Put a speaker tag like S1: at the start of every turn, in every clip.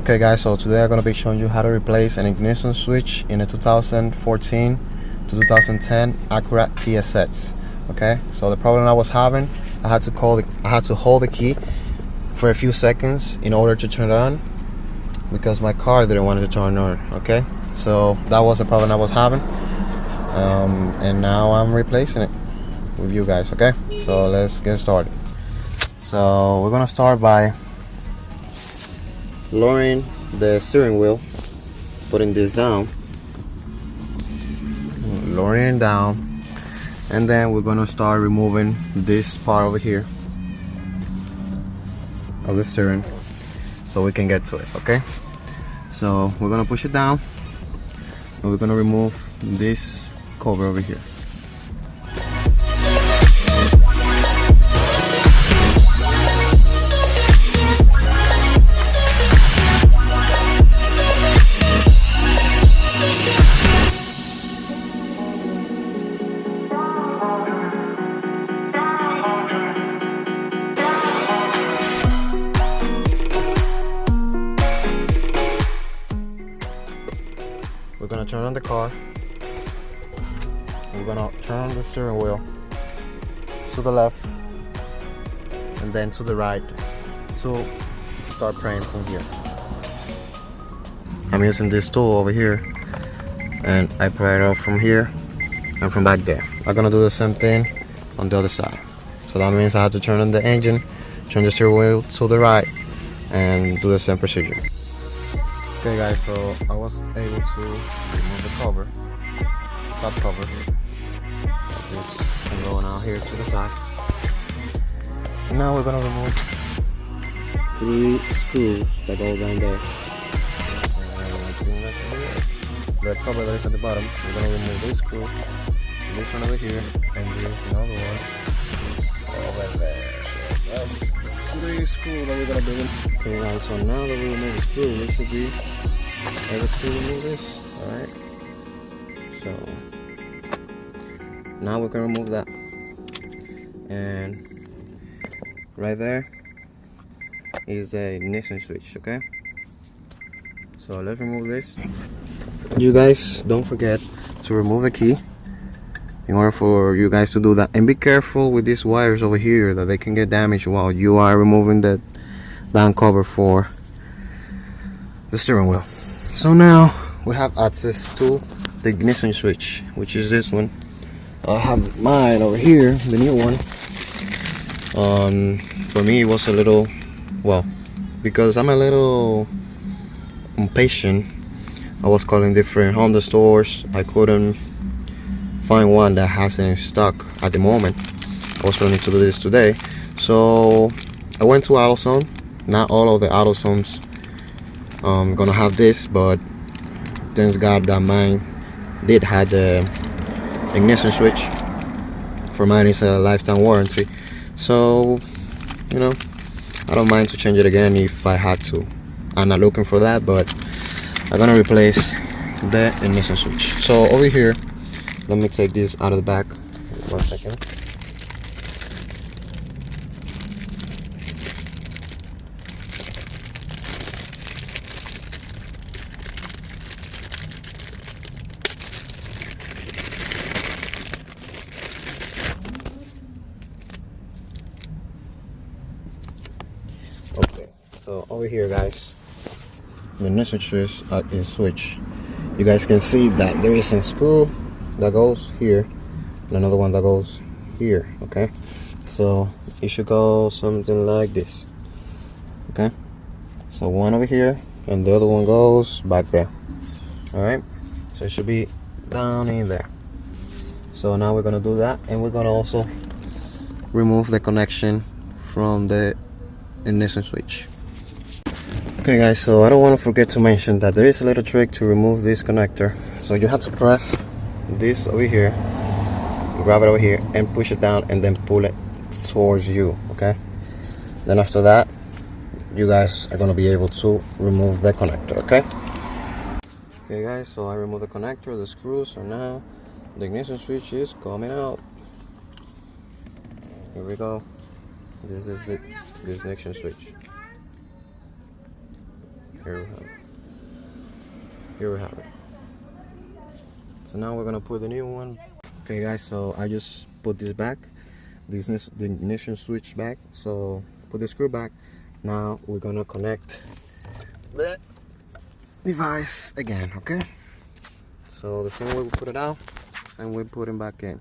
S1: Okay guys, so today I'm going to be showing you how to replace an ignition switch in a 2014 to 2010 Acura TSX. Okay, so the problem I was having, I had to hold the key for a few seconds in order to turn it on because my car didn't want it to turn on. Okay, so that was the problem I was having, and now I'm replacing it with you guys. Okay, so let's get started. So we're gonna start by lowering the steering wheel, putting this down, lowering it down, and then we're gonna start removing this part over here of the steering so we can get to it. Okay, so we're gonna push it down and we're gonna remove this cover over here. We're gonna turn on the car. We're gonna turn on the steering wheel to the left and then to the right to start praying from here. I'm using this tool over here and I pray it out from here and from back there. I'm gonna do the same thing on the other side. So that means I have to turn on the engine, turn the steering wheel to the right, and do the same procedure. Okay guys, so I was able to remove the cover, top cover. This can go now here to the side. And now we're gonna remove 3 screws that go down there. The cover that is at the bottom, we're gonna remove this screw, this one over here, and this another one over there. That's 3 screws that we're gonna be in. Okay guys, so now that we remove the screw, we should be able to remove this. Alright, so now we can remove that, and right there is a ignition switch. Okay, so let's remove this. You guys don't forget to remove the key in order for you guys to do that, and be careful with these wires over here that they can get damaged while you are removing the down cover for the steering wheel. So now we have access to the ignition switch, which is this one. I have mine over here, the new one. For me it was a little, well, because I'm a little impatient, I was calling different Honda stores. I couldn't find one that has it in stock at the moment. I was planning to do this today, so I went to AutoZone. Not all of the AutoZones gonna have this, but thanks God that mine did have the ignition switch. For mine it's a lifetime warranty, so you know, I don't mind to change it again if I had to. I'm not looking for that, but I'm gonna replace the ignition switch. So over here, let me take this out of the back. 1 second. Okay, so over here guys, the ignition switch, you guys can see that there is a screw that goes here and another one that goes here. Okay, so it should go something like this. Okay, so one over here and the other one goes back there. All right, so it should be down in there. So now we're gonna do that, and we're gonna also remove the connection from the ignition switch. Okay guys, so I don't want to forget to mention that there is a little trick to remove this connector. So you have to press this over here, grab it over here and push it down, and then pull it towards you. Okay, then after that you guys are going to be able to remove the connector. Okay guys, so I removed the connector, the screws, so now the ignition switch is coming out. Here we go. This is it, this ignition switch. Here we have it. Here we have it. So now we're gonna put the new one. Okay guys, so I just put this back, the ignition switch back. So put the screw back. Now we're gonna connect the device again, okay? So the same way we put it out, same way we put it back in.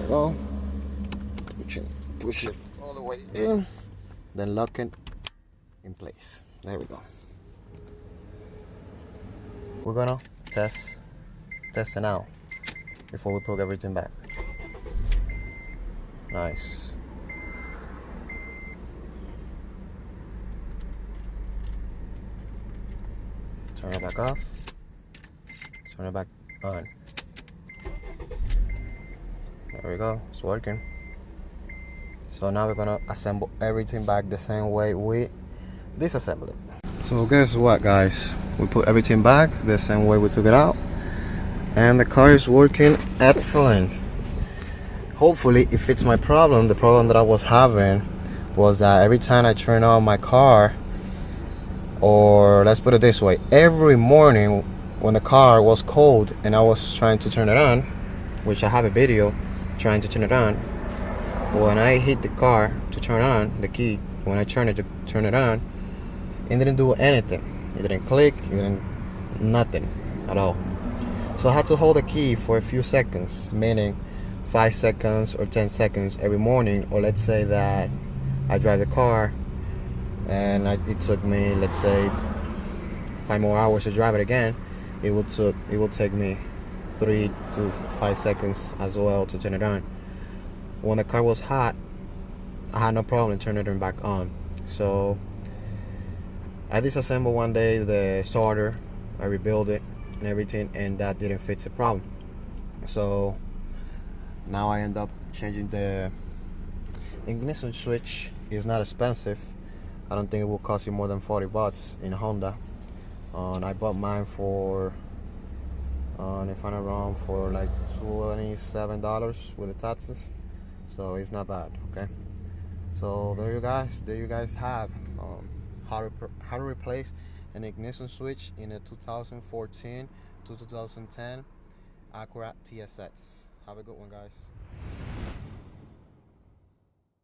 S1: Go. Push it all the way in, then lock it in place. There we go. We're gonna test it now before we plug everything back. Nice. Turn it back off. Turn it back on. There we go, it's working. So now we're gonna assemble everything back the same way we disassembled it. So guess what guys, we put everything back the same way we took it out, and the car is working excellent. Hopefully it fits my problem. The problem that I was having was that every time I turn on my car, or let's put it this way, every morning when the car was cold and I was trying to turn it on, which I have a video trying to turn it on, when I hit the car to turn on the key, when I turn it to turn it on, it didn't do anything. It didn't click, it didn't nothing at all. So I had to hold the key for a few seconds, meaning 5 seconds or 10 seconds every morning. Or let's say that I drive the car and it took me, let's say, 5 more hours to drive it again. It will take me 3 to 5 seconds as well to turn it on. When the car was hot, I had no problem turning it back on. So I disassembled one day the starter, I rebuilt it and everything, and that didn't fix the problem. So now I end up changing the ignition switch. It's not expensive. I don't think it will cost you more than 40 bucks in Honda. And I bought mine for, if I'm not wrong, for like $27 with the taxes. So it's not bad, okay? So there you guys have how to replace an ignition switch in a 2014 to 2010 Acura TSX. Have a good one, guys.